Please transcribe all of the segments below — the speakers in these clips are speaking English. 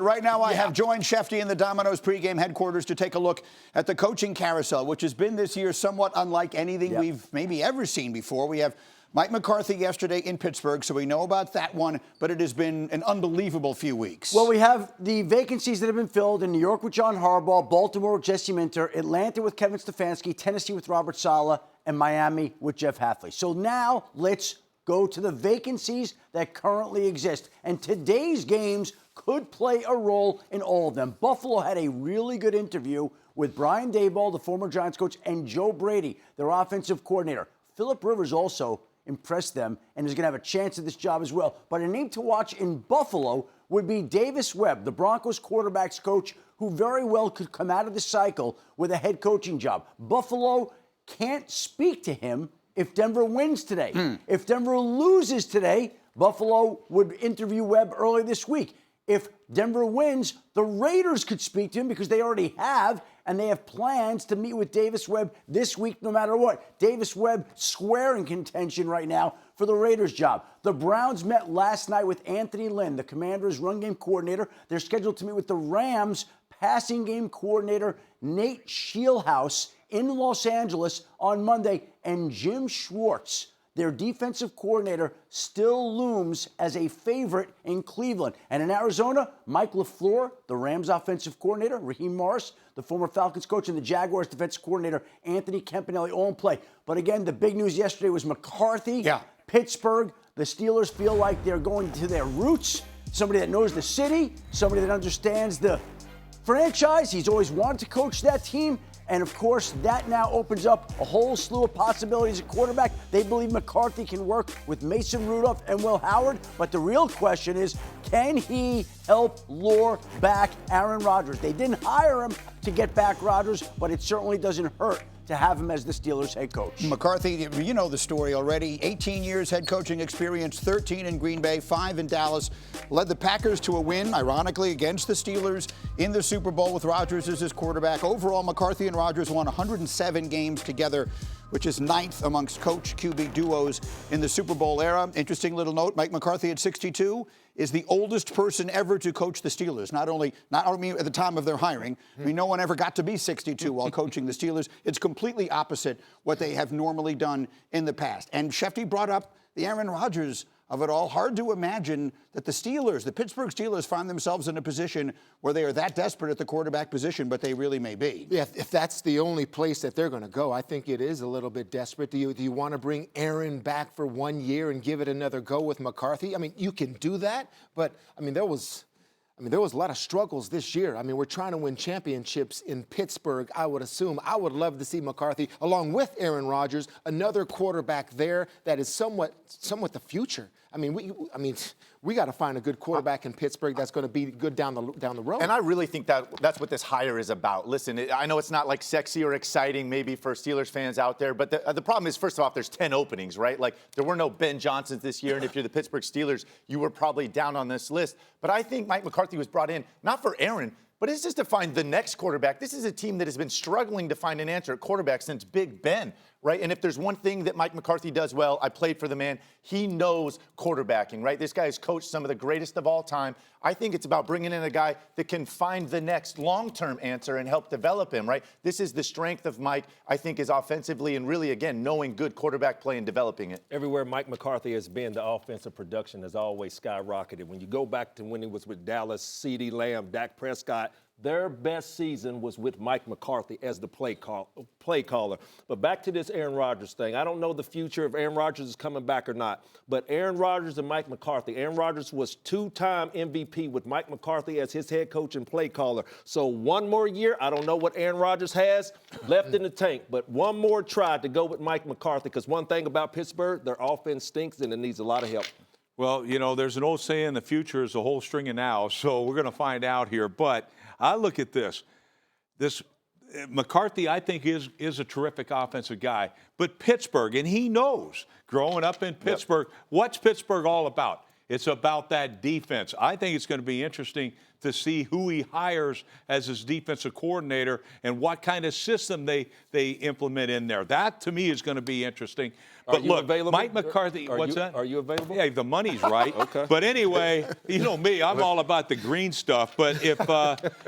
right now I have joined Schefter in the Domino's pregame headquarters to take a look at the coaching carousel, which has been this year somewhat unlike anything we've maybe ever seen before. We have Mike McCarthy yesterday in Pittsburgh, so we know about that one, but it has been an unbelievable few weeks. Well, we have the vacancies that have been filled in New York with John Harbaugh, Baltimore with Jesse Minter, Atlanta with Kevin Stefanski, Tennessee with Robert Saleh, and Miami with Jeff Hafley. So now let's go to the vacancies that currently exist. And today's games could play a role in all of them. Buffalo had a really good interview with Brian Daboll, the former Giants coach, and Joe Brady, their offensive coordinator. Phillip Rivers also impressed them and is going to have a chance at this job as well. But a name to watch in Buffalo would be Davis Webb, the Broncos quarterbacks coach, who very well could come out of the cycle with a head coaching job. Buffalo can't speak to him if Denver wins today. If Denver loses today, Buffalo would interview Webb early this week. If Denver wins, the Raiders could speak to him because they already have, and they have plans to meet with Davis Webb this week no matter what. Davis Webb square in contention right now for the Raiders job. The Browns met last night with Anthony Lynn, the Commanders' run game coordinator. They're scheduled to meet with the Rams' passing game coordinator, Nate Scheelhaus, in Los Angeles on Monday, and Jim Schwartz, their defensive coordinator, still looms as a favorite in Cleveland. And in Arizona, Mike LaFleur, the Rams offensive coordinator, Raheem Morris, the former Falcons coach, and the Jaguars defensive coordinator, Anthony Campanelli, all in play. But again, the big news yesterday was McCarthy, Pittsburgh. The Steelers feel like they're going to their roots, somebody that knows the city, somebody that understands the franchise. He's always wanted to coach that team. And, of course, that now opens up a whole slew of possibilities at quarterback. They believe McCarthy can work with Mason Rudolph and Will Howard. But the real question is, can he help lure back Aaron Rodgers? They didn't hire him to get back Rodgers, but it certainly doesn't hurt to have him as the Steelers' head coach. McCarthy, you know the story already. 18 years head coaching experience, 13 in Green Bay, 5 in Dallas. Led the Packers to a win, ironically, against the Steelers in the Super Bowl with Rodgers as his quarterback. Overall, McCarthy and Rodgers won 107 games together, which is 9th amongst coach QB duos in the Super Bowl era. Interesting little note, Mike McCarthy at 62 is the oldest person ever to coach the Steelers. Not only at the time of their hiring. I mean, no one ever got to be 62 while coaching the Steelers. It's completely opposite what they have normally done in the past. And Schefter brought up the Aaron Rodgers of it all. Hard to imagine that the Pittsburgh Steelers, find themselves in a position where they are that desperate at the quarterback position, but they really may be. Yeah, if that's the only place that they're going to go, I think it is a little bit desperate. Do you want to bring Aaron back for 1 year and give it another go with McCarthy? I mean, you can do that, but there was a lot of struggles this year. I mean, we're trying to win championships in Pittsburgh, I would assume. I would love to see McCarthy, along with Aaron Rodgers, another quarterback there that is somewhat the future. We got to find a good quarterback in Pittsburgh that's going to be good down the road. And I really think that's what this hire is about. Listen, I know it's not like sexy or exciting maybe for Steelers fans out there, but the problem is, first off, there's 10 openings, right? Like, there were no Ben Johnsons this year, and if you're the Pittsburgh Steelers, you were probably down on this list. But I think Mike McCarthy was brought in not for Aaron, but it's just to find the next quarterback. This is a team that has been struggling to find an answer at quarterback since Big Ben, right? And if there's one thing that Mike McCarthy does well, I played for the man, he knows quarterbacking, right? This guy has coached some of the greatest of all time. I think it's about bringing in a guy that can find the next long-term answer and help develop him, right? This is the strength of Mike, I think, is offensively and really, again, knowing good quarterback play and developing it. Everywhere Mike McCarthy has been, the offensive production has always skyrocketed. When you go back to when he was with Dallas, CeeDee Lamb, Dak Prescott, their best season was with Mike McCarthy as the play caller. But back to this Aaron Rodgers thing. I don't know the future if Aaron Rodgers is coming back or not. But Aaron Rodgers and Mike McCarthy. Aaron Rodgers was 2-time MVP with Mike McCarthy as his head coach and play caller. So one more year, I don't know what Aaron Rodgers has left in the tank, but one more try to go with Mike McCarthy, because one thing about Pittsburgh, their offense stinks and it needs a lot of help. Well, there's an old saying, the future is a whole string of nows, so we're going to find out here. But I look at this. McCarthy, I think, is a terrific offensive guy. But Pittsburgh, and he knows, growing up in Pittsburgh, what's Pittsburgh all about? It's about that defense. I think it's going to be interesting to see who he hires as his defensive coordinator and what kind of system they implement in there. That, to me, is going to be interesting. But look, available? Mike McCarthy, what's that? Are you available? Yeah, the money's right. Okay. But anyway, you know me, I'm all about the green stuff. But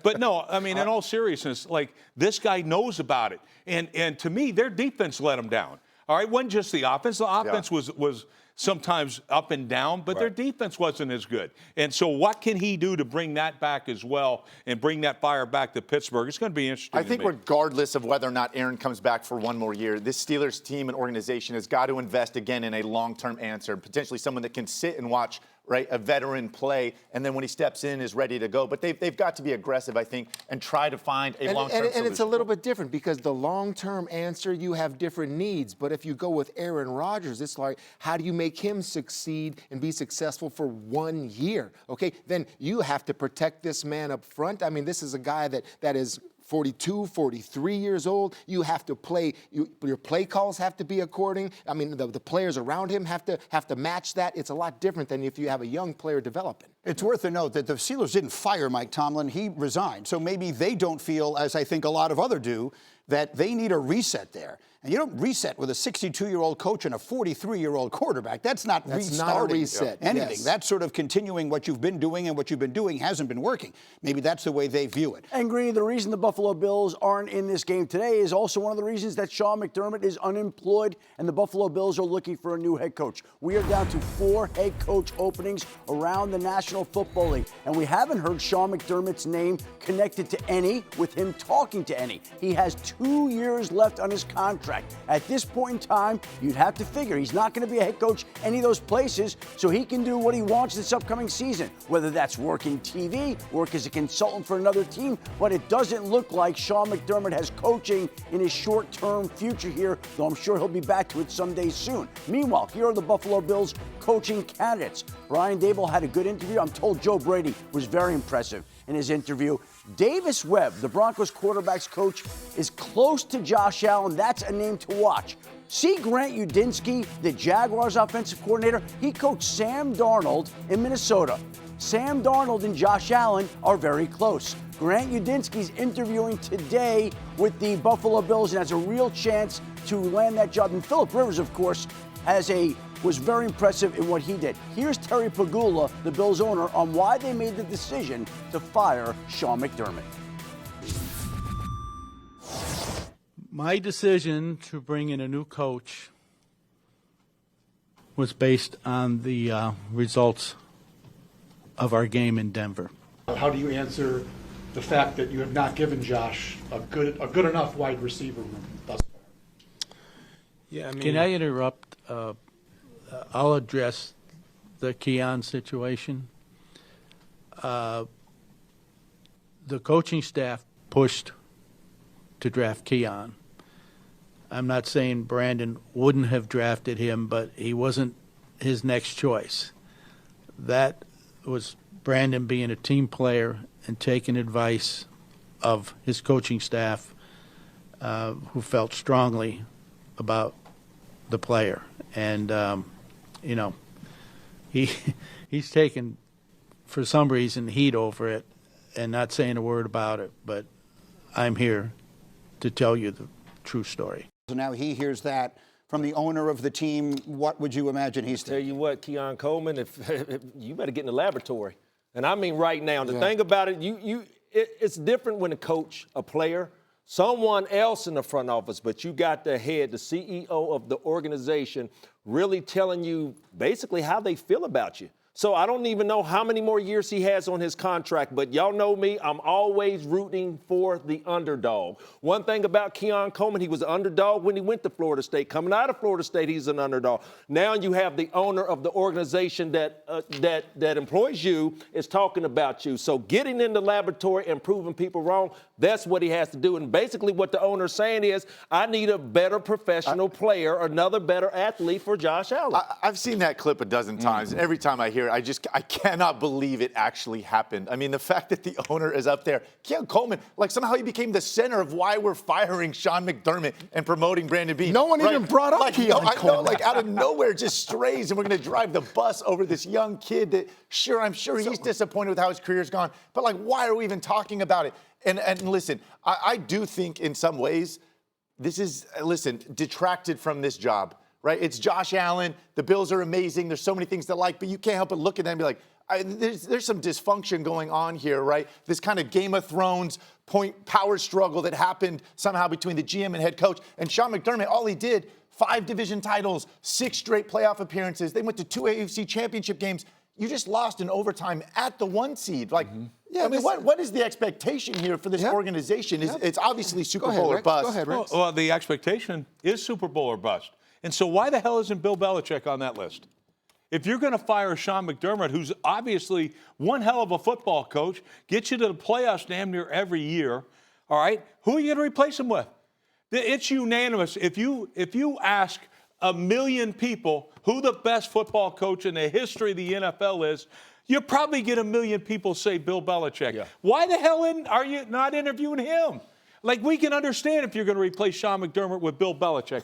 but no, I mean, in all seriousness, like, this guy knows about it. And to me, their defense let them down. All right, it wasn't just the offense. The offense was sometimes up and down, but their defense wasn't as good. And so what can he do to bring that back as well and bring that fire back to Pittsburgh? It's going to be interesting. I think regardless of whether or not Aaron comes back for one more year, this Steelers team and organization has got to invest again in a long-term answer, potentially someone that can sit and watch, right, a veteran play, and then when he steps in is ready to go. But they've got to be aggressive, I think, and try to find a long-term solution. And it's a little bit different because the long-term answer, you have different needs. But if you go with Aaron Rodgers, it's like, how do you make him succeed and be successful for 1 year? Okay, then you have to protect this man up front. I mean, this is a guy that is 42, 43 years old. You have to play. Your play calls have to be according. I mean, the players around him have to match that. It's a lot different than if you have a young player developing. It's worth a note that the Steelers didn't fire Mike Tomlin. He resigned. So maybe they don't feel, as I think a lot of others do, that they need a reset there. And you don't reset with a 62-year-old coach and a 43-year-old quarterback. That's not restarting a reset. anything. Yes. That's sort of continuing what you've been doing, and what you've been doing hasn't been working. Maybe that's the way they view it. And Greeny, the reason the Buffalo Bills aren't in this game today is also one of the reasons that Sean McDermott is unemployed and the Buffalo Bills are looking for a new head coach. We are down to 4 head coach openings around the National Football League, and we haven't heard Sean McDermott's name connected to any, with him talking to any. He has 2 years left on his contract. At this point in time, you'd have to figure he's not going to be a head coach any of those places, so he can do what he wants this upcoming season, whether that's work in TV, work as a consultant for another team. But it doesn't look like Sean McDermott has coaching in his short-term future here, though I'm sure he'll be back to it someday soon. Meanwhile, here are the Buffalo Bills coaching candidates. Brian Daboll had a good interview. I'm told Joe Brady was very impressive in his interview. Davis Webb, the Broncos quarterback's coach, is close to Josh Allen. That's a name to watch. See Grant Udinski, the Jaguars offensive coordinator. He coached Sam Darnold in Minnesota. Sam Darnold and Josh Allen are very close. Grant Udinski's interviewing today with the Buffalo Bills and has a real chance to land that job. And Phillip Rivers, of course, was very impressive in what he did. Here's Terry Pegula, the Bills owner, on why they made the decision to fire Sean McDermott. My decision to bring in a new coach was based on the results of our game in Denver. How do you answer the fact that you have not given Josh a good enough wide receiver room thus far? Yeah, Can I interrupt? I'll address the Keon situation. The coaching staff pushed to draft Keon. I'm not saying Brandon wouldn't have drafted him, but he wasn't his next choice. That was Brandon being a team player and taking advice of his coaching staff, who felt strongly about the player. And, he's taken, for some reason, heat over it and not saying a word about it. But I'm here to tell you the true story. So now he hears that from the owner of the team. What would you imagine he's thinking? Tell you what, Keon Coleman, if you better get in the laboratory. And I mean right now. The thing about it, it's different when a coach, a player, someone else in the front office, but you got the head, the CEO of the organization, really telling you basically how they feel about you. So I don't even know how many more years he has on his contract, but y'all know me, I'm always rooting for the underdog. One thing about Keon Coleman, he was an underdog when he went to Florida State. Coming out of Florida State, he's an underdog. Now you have the owner of the organization that employs you is talking about you. So getting in the laboratory and proving people wrong, that's what he has to do. And basically what the owner's saying is, I need a better professional player, another better athlete for Josh Allen. I've seen that clip a dozen times, and every time I hear here. I cannot believe it actually happened. I mean, the fact that the owner is up there, Keon Coleman, like somehow he became the center of why we're firing Sean McDermott and promoting Brandon Beane. No one even brought up like, Keon I know, Coleman. like out of nowhere, just strays, and we're going to drive the bus over this young kid that, I'm sure he's disappointed with how his career's gone. But like, why are we even talking about it? And listen, I do think in some ways this is, detracted from this job. Right? It's Josh Allen. The Bills are amazing. There's so many things to like, but you can't help but look at them and be like, there's some dysfunction going on here, right? This kind of Game of Thrones power struggle that happened somehow between the GM and head coach. And Sean McDermott, all he did, 5 division titles, 6 straight playoff appearances. They went to 2 AFC championship games. You just lost in overtime at the 1 seed. Like, I mean, what is the expectation here for this organization? It's obviously Super Bowl or bust. Go ahead, Rex. Well, the expectation is Super Bowl or bust. And so why the hell isn't Bill Belichick on that list? If you're going to fire Sean McDermott, who's obviously one hell of a football coach, gets you to the playoffs damn near every year, all right, who are you going to replace him with? It's unanimous. If you ask 1 million people who the best football coach in the history of the NFL is, you probably get 1 million people say Bill Belichick. Yeah. Why the hell are you not interviewing him? Like, we can understand if you're going to replace Sean McDermott with Bill Belichick.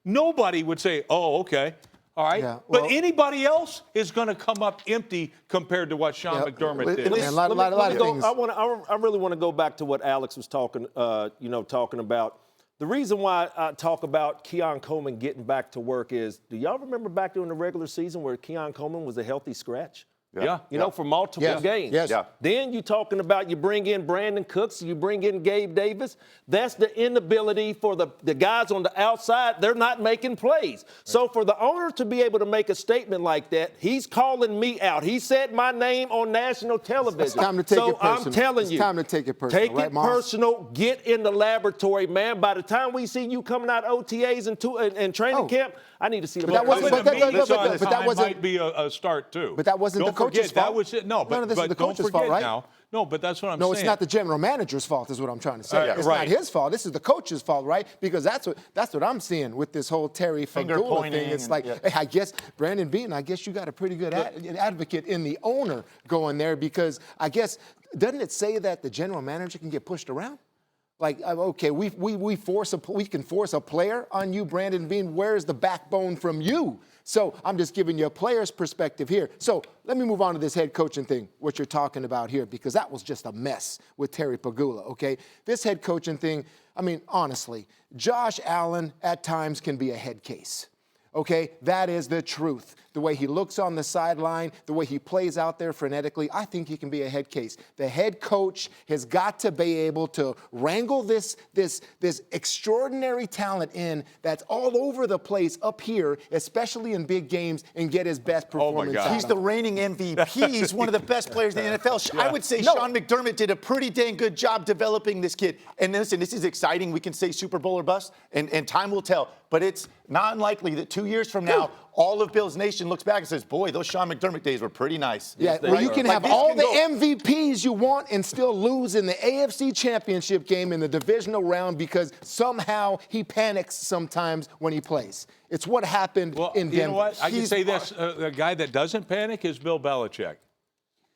Nobody would say, oh, okay, all right. Yeah, well, but anybody else is going to come up empty compared to what Sean McDermott did. A lot of things. I really want to go back to what Alex was talking about. The reason why I talk about Keon Coleman getting back to work is, do y'all remember back during the regular season where Keon Coleman was a healthy scratch? Yeah. You know, for multiple games. Yes. Yeah. Then you're talking about you bring in Brandon Cooks, you bring in Gabe Davis. That's the inability for the guys on the outside. They're not making plays. Right. So for the owner to be able to make a statement like that, he's calling me out. He said my name on national television. It's time to take it personal. I'm telling you. It's time to take it personal. Take it personal. Get in the laboratory, man. By the time we see you coming out OTAs and training camp, I need to see the that might be a start too. But that wasn't the coach's fault. That was it. No, but this is the coach's fault, right? Now. No, but that's what I'm saying. No, it's not the general manager's fault, is what I'm trying to say. It's not his fault. This is the coach's fault, right? Because that's what I'm seeing with this whole Terry Pegula thing. It's like, hey, I guess Brandon Beane, I guess you got a pretty good advocate in the owner going there, because I guess, doesn't it say that the general manager can get pushed around? Like, okay, we can force a player on you, Brandon Beane. Where's the backbone from you? So I'm just giving you a player's perspective here. So let me move on to this head coaching thing, what you're talking about here, because that was just a mess with Terry Pegula, okay? This head coaching thing, I mean, honestly, Josh Allen at times can be a head case. Okay, that is the truth. The way he looks on the sideline, the way he plays out there frenetically, I think he can be a head case. The head coach has got to be able to wrangle this extraordinary talent in that's all over the place up here, especially in big games, and get his best performance out. He's the reigning MVP. He's one of the best players in the NFL. I would say Sean McDermott did a pretty dang good job developing this kid. And listen, this is exciting. We can say Super Bowl or bust, and time will tell. But it's not unlikely that 2 years from now, all of Bills Nation looks back and says, boy, those Sean McDermott days were pretty nice. Yeah, well, you can have all the MVPs you want and still lose in the AFC Championship game in the divisional round because somehow he panics sometimes when he plays. It's what happened in Denver. You know what? I can say this. The guy that doesn't panic is Bill Belichick.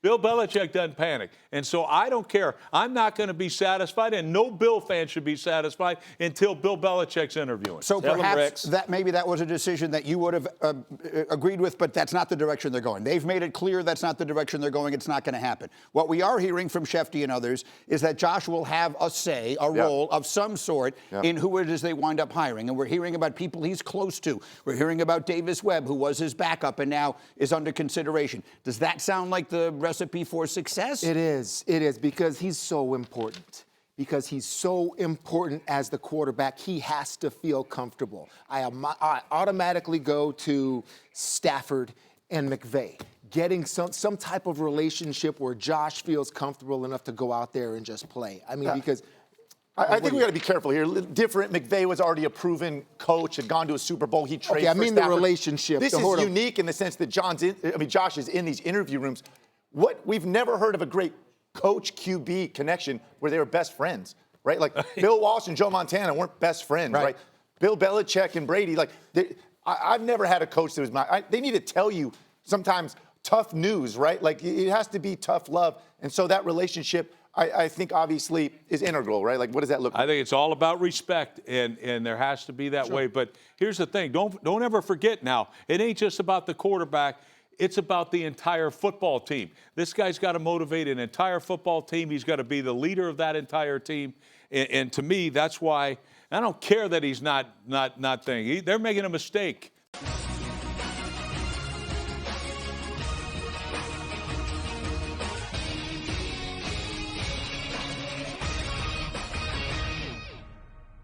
Bill Belichick doesn't panic. And so I don't care. I'm not going to be satisfied, and no Bill fan should be satisfied until Bill Belichick's interviewing. So perhaps maybe that was a decision that you would have agreed with, but that's not the direction they're going. They've made it clear that's not the direction they're going. It's not going to happen. What we are hearing from Schefter and others is that Josh will have a say, a role of some sort in who it is they wind up hiring. And we're hearing about people he's close to. We're hearing about Davis Webb, who was his backup and now is under consideration. Does that sound like the recipe for success? It is, because he's so important. Because he's so important as the quarterback, he has to feel comfortable. I automatically go to Stafford and McVay, getting some type of relationship where Josh feels comfortable enough to go out there and just play. I mean, because I think we got to be careful here. Different. McVay was already a proven coach, had gone to a Super Bowl. He traded. Okay, I mean the relationship. This is unique in the sense that Josh is in these interview rooms. We've never heard of a great coach QB connection where they were best friends, right? Like Bill Walsh and Joe Montana weren't best friends, right? Bill Belichick and Brady, I've never had a coach that was they need to tell you sometimes tough news, right? Like it has to be tough love. And so that relationship, I think obviously is integral, right? Like what does that look like? I think it's all about respect, and there has to be that way. But here's the thing, don't ever forget now, it ain't just about the quarterback. It's about the entire football team. This guy's got to motivate an entire football team. He's got to be the leader of that entire team. And to me, that's why I don't care that he's not thinking. They're making a mistake.